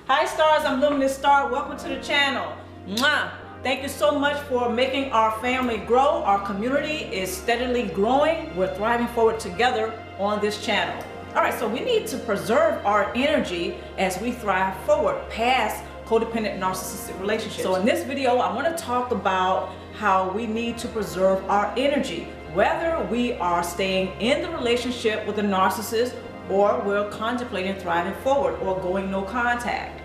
Hi stars, I'm Luminousz Ztarr. Welcome to the channel. Mwah! Thank you so much for making our family grow. Our community is steadily growing. We're thriving forward together on this channel. All right, so we need to preserve our energy as we thrive forward past codependent narcissistic relationships. So in this video, I want to talk about how we need to preserve our energy, whether we are staying in the relationship with a narcissist or we're contemplating thriving forward or going no contact.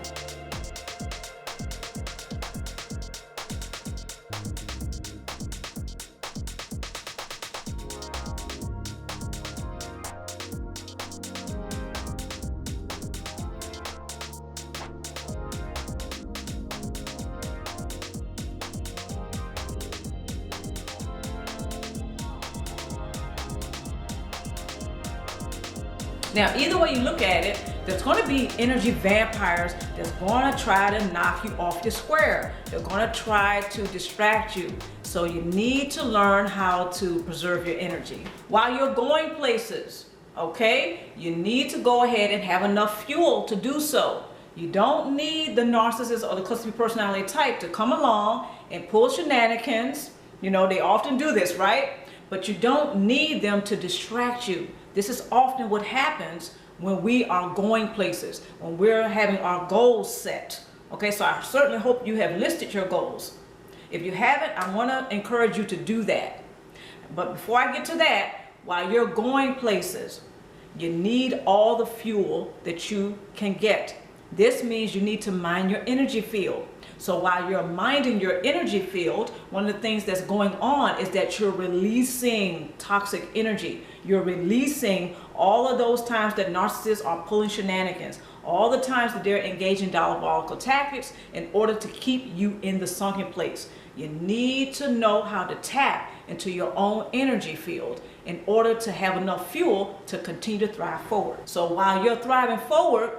Now, either way you look at it, there's going to be energy vampires that's going to try to knock you off your square. They're going to try to distract you. So you need to learn how to preserve your energy. While you're going places, okay, you need to go ahead and have enough fuel to do so. You don't need the narcissist or the cluster B personality type to come along and pull shenanigans. You know, they often do this, right? But you don't need them to distract you. This is often what happens when we are going places, when we're having our goals set. Okay, so I certainly hope you have listed your goals. If you haven't, I want to encourage you to do that. But before I get to that, while you're going places, you need all the fuel that you can get. This means you need to mind your energy field. So while you're minding your energy field, one of the things that's going on is that you're releasing toxic energy. You're releasing all of those times that narcissists are pulling shenanigans, all the times that they're engaging diabolical tactics in order to keep you in the sunken place. You need to know how to tap into your own energy field in order to have enough fuel to continue to thrive forward. So while you're thriving forward,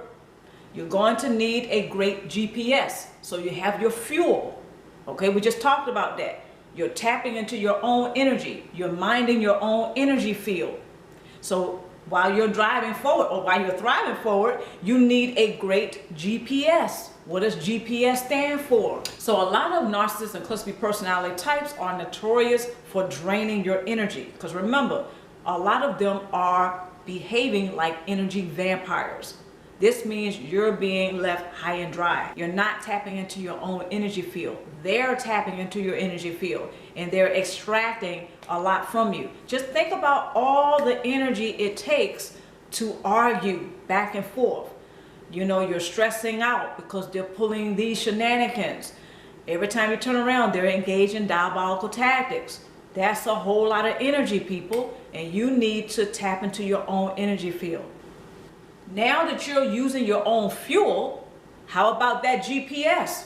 you're going to need a great GPS. So you have your fuel. Okay, we just talked about that. You're tapping into your own energy. You're minding your own energy field. So while you're driving forward or while you're thriving forward, you need a great GPS. What does GPS stand for? So a lot of narcissists and cluster B personality types are notorious for draining your energy. Because remember, a lot of them are behaving like energy vampires. This means you're being left high and dry. You're not tapping into your own energy field. They're tapping into your energy field and they're extracting a lot from you. Just think about all the energy it takes to argue back and forth. You know, you're stressing out because they're pulling these shenanigans. Every time you turn around, they're engaged in diabolical tactics. That's a whole lot of energy, people, and you need to tap into your own energy field. Now that you're using your own fuel, how about that GPS?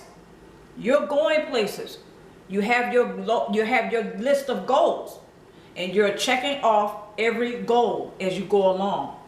You're going places. You have your list of goals and you're checking off every goal as you go along.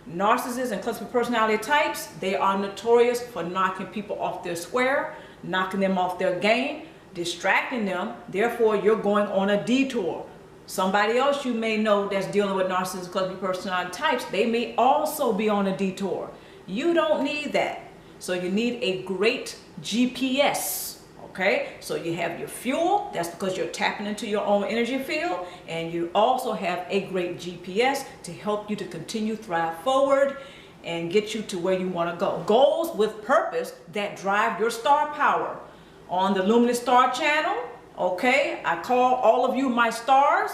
Narcissists and cluster B personality types, they are notorious for knocking people off their square, knocking them off their game, distracting them. Therefore, you're going on a detour. Somebody else you may know that's dealing with narcissistic and cluster B personality types, they may also be on a detour. You don't need that. So you need a great GPS, okay? So you have your fuel, that's because you're tapping into your own energy field, and you also have a great GPS to help you to continue thrive forward and get you to where you want to go. Goals with purpose that drive your star power. On the Luminousz Ztarr channel, okay, I call all of you my stars.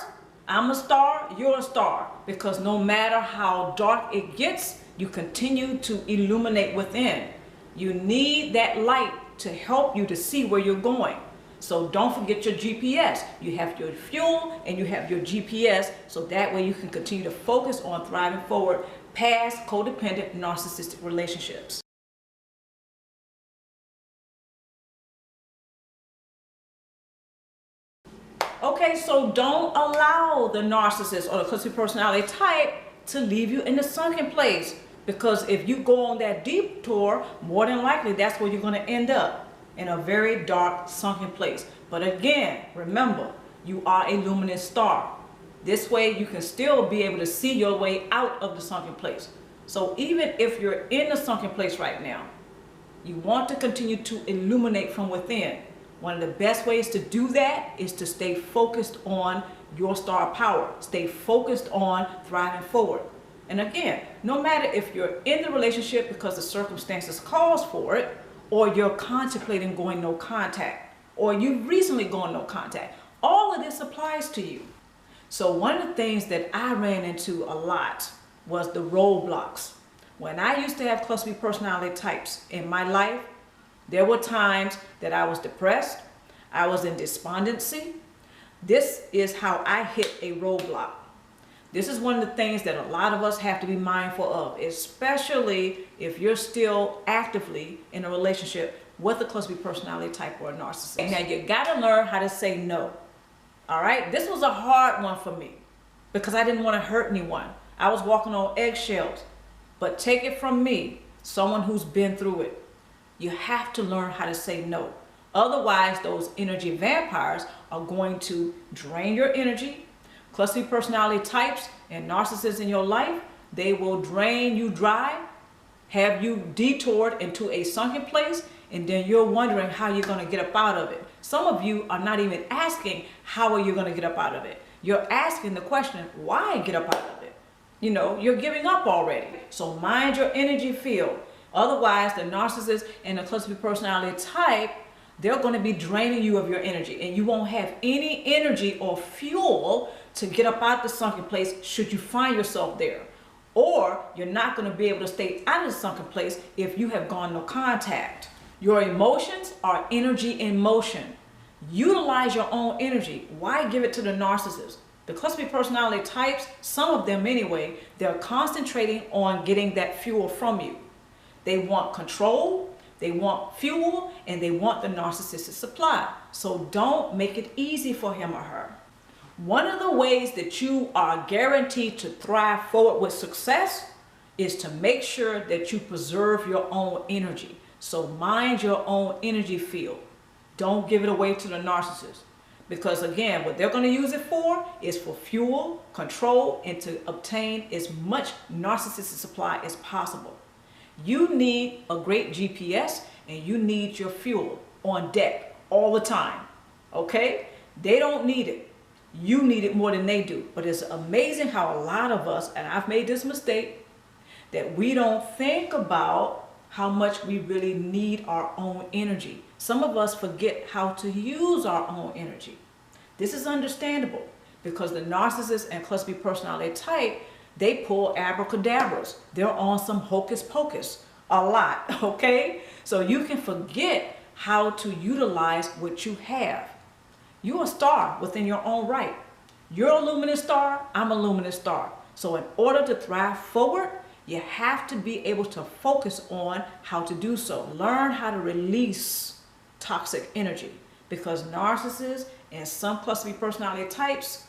I'm a star, you're a star. Because no matter how dark it gets, you continue to illuminate within. You need that light to help you to see where you're going. So don't forget your GPS. You have your fuel and you have your GPS, so that way you can continue to focus on thriving forward past codependent narcissistic relationships. Okay, so don't allow the narcissist or the cluster B personality type to leave you in the sunken place. Because if you go on that detour, more than likely that's where you're going to end up, in a very dark, sunken place. But again, remember, you are a luminous star. This way you can still be able to see your way out of the sunken place. So even if you're in the sunken place right now, You want to continue to illuminate from within. One of the best ways to do that is to stay focused on your star power. Stay focused on thriving forward. And again, no matter if you're in the relationship because the circumstances calls for it, or you're contemplating going no contact, or you've recently gone no contact, all of this applies to you. So one of the things that I ran into a lot was the roadblocks. When I used to have cluster B personality types in my life, there were times that I was depressed, I was in despondency. This is how I hit a roadblock. This is one of the things that a lot of us have to be mindful of, especially if you're still actively in a relationship with a cluster B personality type or a narcissist. Now you gotta learn how to say no. All right, this was a hard one for me because I didn't want to hurt anyone. I was walking on eggshells. But take it from me, someone who's been through it. You have to learn how to say no. Otherwise, those energy vampires are going to drain your energy. Cluster B personality types and narcissists in your life, they will drain you dry, have you detoured into a sunken place, and then you're wondering how you're going to get up out of it. Some of you are not even asking, how are you going to get up out of it? You're asking the question, why get up out of it? You know, you're giving up already. So mind your energy field. Otherwise, the narcissist and the cluster B personality type, they're going to be draining you of your energy, and you won't have any energy or fuel to get up out the sunken place should you find yourself there. Or you're not going to be able to stay out of the sunken place if you have gone no contact. Your emotions are energy in motion. Utilize your own energy. Why give it to the narcissist? The cluster B personality types, some of them anyway, they're concentrating on getting that fuel from you. They want control, they want fuel, and they want the narcissistic supply. So don't make it easy for him or her. One of the ways that you are guaranteed to thrive forward with success is to make sure that you preserve your own energy. So mind your own energy field. Don't give it away to the narcissist. Because again, what they're going to use it for is for fuel, control, and to obtain as much narcissistic supply as possible. You need a great GPS, and you need your fuel on deck all the time. Okay? They don't need it. You need it more than they do. But it's amazing how a lot of us, and I've made this mistake, that we don't think about how much we really need our own energy. Some of us forget how to use our own energy. This is understandable because the narcissist and cluster B personality type, they pull abracadabras. They're on some hocus pocus a lot, okay? So you can forget how to utilize what you have. You're a star within your own right. You're a luminous star, I'm a luminous star. So in order to thrive forward, you have to be able to focus on how to do so. Learn how to release toxic energy, because narcissists and some cluster B personality types,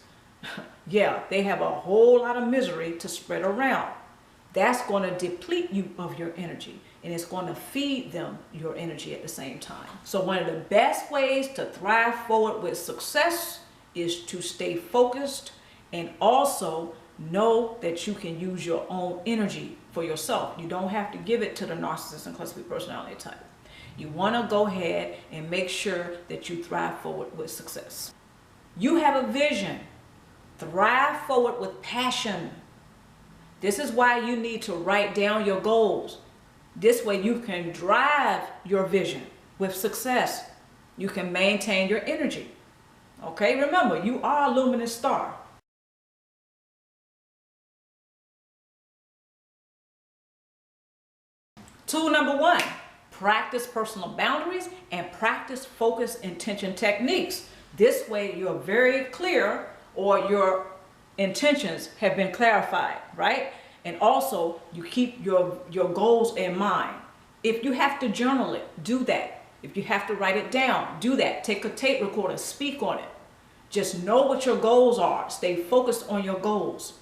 yeah, they have a whole lot of misery to spread around. That's going to deplete you of your energy, and it's going to feed them your energy at the same time. So one of the best ways to thrive forward with success is to stay focused, and also know that you can use your own energy for yourself. You don't have to give it to the narcissist and cluster B personality type. You want to go ahead and make sure that you thrive forward with success. You have a vision. Thrive forward with passion. This is why you need to write down your goals. This way you can drive your vision with success. You can maintain your energy. Okay, remember, you are a luminous star. Tool number 1, practice personal boundaries and practice focus intention techniques. This way you're very clear, or your intentions have been clarified, right? And also you keep your goals in mind. If you have to journal it, do that. If you have to write it down, do that. Take a tape recorder, speak on it. Just know what your goals are. Stay focused on your goals.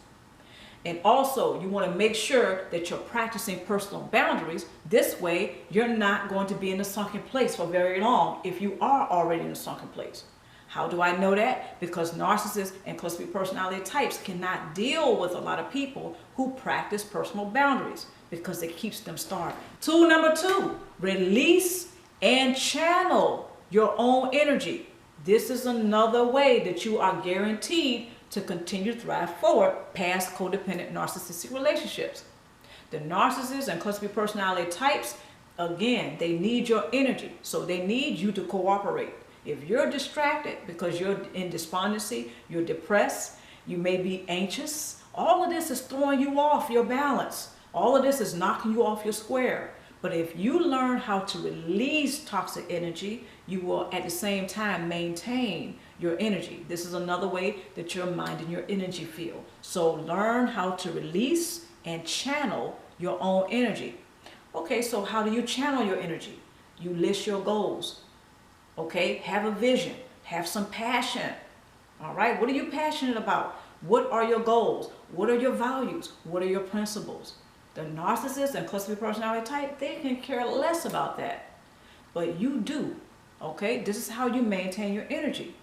And also, you want to make sure that you're practicing personal boundaries. This way, you're not going to be in a sunken place for very long if you are already in a sunken place. How do I know that? Because narcissists and cluster B personality types cannot deal with a lot of people who practice personal boundaries. because it keeps them starving. Tool number 2, release and channel your own energy. This is another way that you are guaranteed to continue to thrive forward past codependent narcissistic relationships. The narcissists and cluster B personality types, again, they need your energy, so they need you to cooperate. If you're distracted because you're in despondency, you're depressed, you may be anxious, all of this is throwing you off your balance. All of this is knocking you off your square. But if you learn how to release toxic energy, you will at the same time maintain your energy. This is another way that you're minding your energy field. So learn how to release and channel your own energy. Okay, so how do you channel your energy? You list your goals. Okay, have a vision, have some passion. All right, what are you passionate about? What are your goals? What are your values? What are your principles? The narcissist and cluster B personality type, they can care less about that. But you do. Okay, this is how you maintain your energy.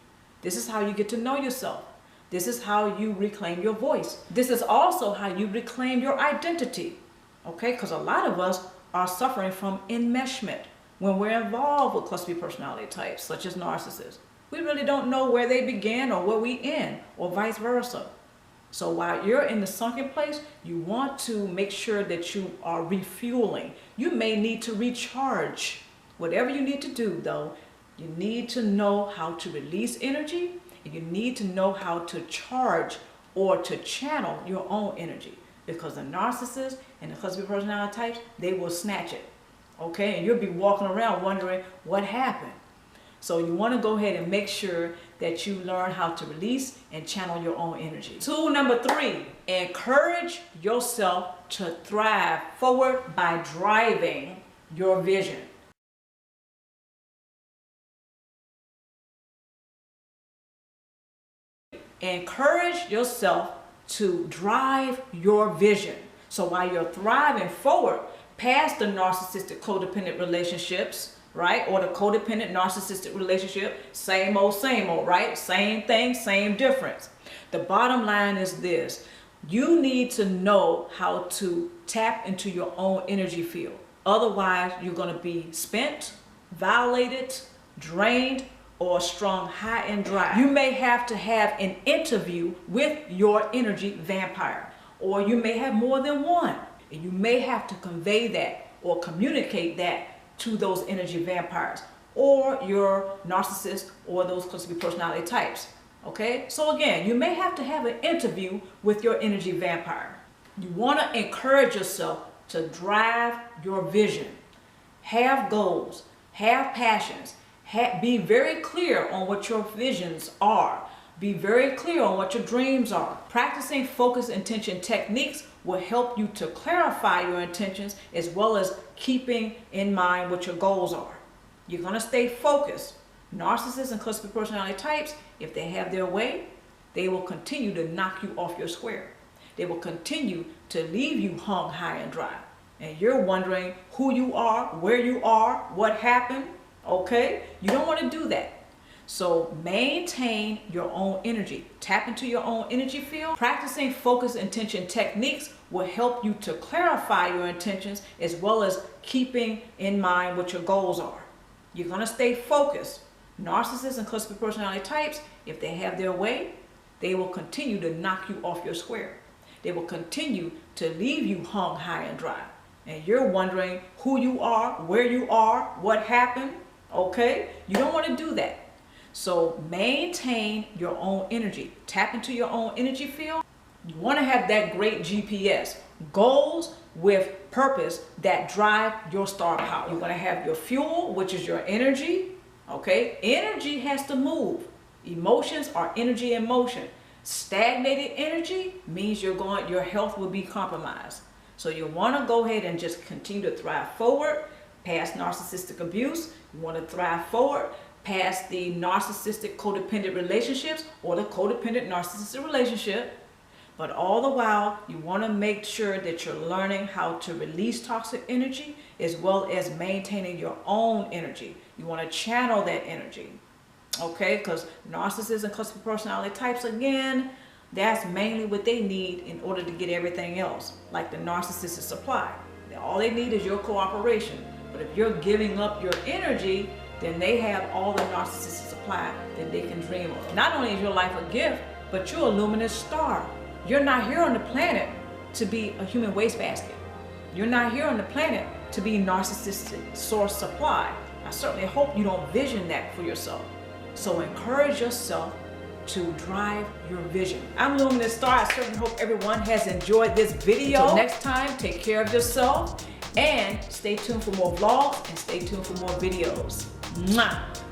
This is how you get to know yourself. This is how you reclaim your voice. This is also how you reclaim your identity. Okay, because a lot of us are suffering from enmeshment when we're involved with cluster B personality types, such as narcissists. We really don't know where they began or where we end, or vice versa. So while you're in the sunken place, you want to make sure that you are refueling. You may need to recharge. Whatever you need to do, though, you need to know how to release energy, and you need to know how to charge or to channel your own energy. Because the narcissists and the cluster B personality types, they will snatch it. Okay, and you'll be walking around wondering what happened. So you want to go ahead and make sure that you learn how to release and channel your own energy. Tool number 3, encourage yourself to thrive forward by driving your vision. Encourage yourself to drive your vision. So while you're thriving forward past the narcissistic codependent relationships, right? Or the codependent narcissistic relationship, same old, right? Same thing, same difference. The bottom line is this: you need to know how to tap into your own energy field. Otherwise, you're going to be spent, violated, drained, or strung high and dry. You may have to have an interview with your energy vampire, or you may have more than one. And you may have to convey that or communicate that to those energy vampires or your narcissist or those cluster B personality types. Okay, so again, you may have to have an interview with your energy vampire. You want to encourage yourself to drive your vision, have goals, have passions, be very clear on what your visions are. Be very clear on what your dreams are. Practicing focus intention techniques will help you to clarify your intentions as well as keeping in mind what your goals are. You're going to stay focused. Narcissists and cluster B personality types, if they have their way, they will continue to knock you off your square. They will continue to leave you hung high and dry. And you're wondering who you are, where you are, what happened. Okay? You don't want to do that. So maintain your own energy. Tap into your own energy field. Practicing focus intention techniques will help you to clarify your intentions as well as keeping in mind what your goals are. You're going to stay focused. Narcissists and cluster B personality types, if they have their way, they will continue to knock you off your square. They will continue to leave you hung high and dry. And you're wondering who you are, where you are, what happened. Okay? You don't want to do that. So maintain your own energy. Tap into your own energy field. You want to have that great GPS. Goals with purpose that drive your star power. You're going to have your fuel, which is your energy. Okay? Energy has to move. Emotions are energy in motion. Stagnated energy means your health will be compromised. So you want to go ahead and just continue to thrive forward past narcissistic abuse. You want to thrive forward past the narcissistic codependent relationships or the codependent narcissistic relationship. But all the while, you want to make sure that you're learning how to release toxic energy as well as maintaining your own energy. You want to channel that energy. Okay, because narcissists and cluster personality types, again, that's mainly what they need in order to get everything else, like the narcissistic supply. all they need is your cooperation. But if you're giving up your energy, then they have all the narcissistic supply that they can dream of. Not only is your life a gift, but you're a luminous star. You're not here on the planet to be a human wastebasket. You're not here on the planet to be narcissistic source supply. I certainly hope you don't vision that for yourself. So encourage yourself to drive your vision. I'm Luminousz Ztarr. I certainly hope everyone has enjoyed this video. Until next time, take care of yourself and stay tuned for more vlogs and stay tuned for more videos. Mwah!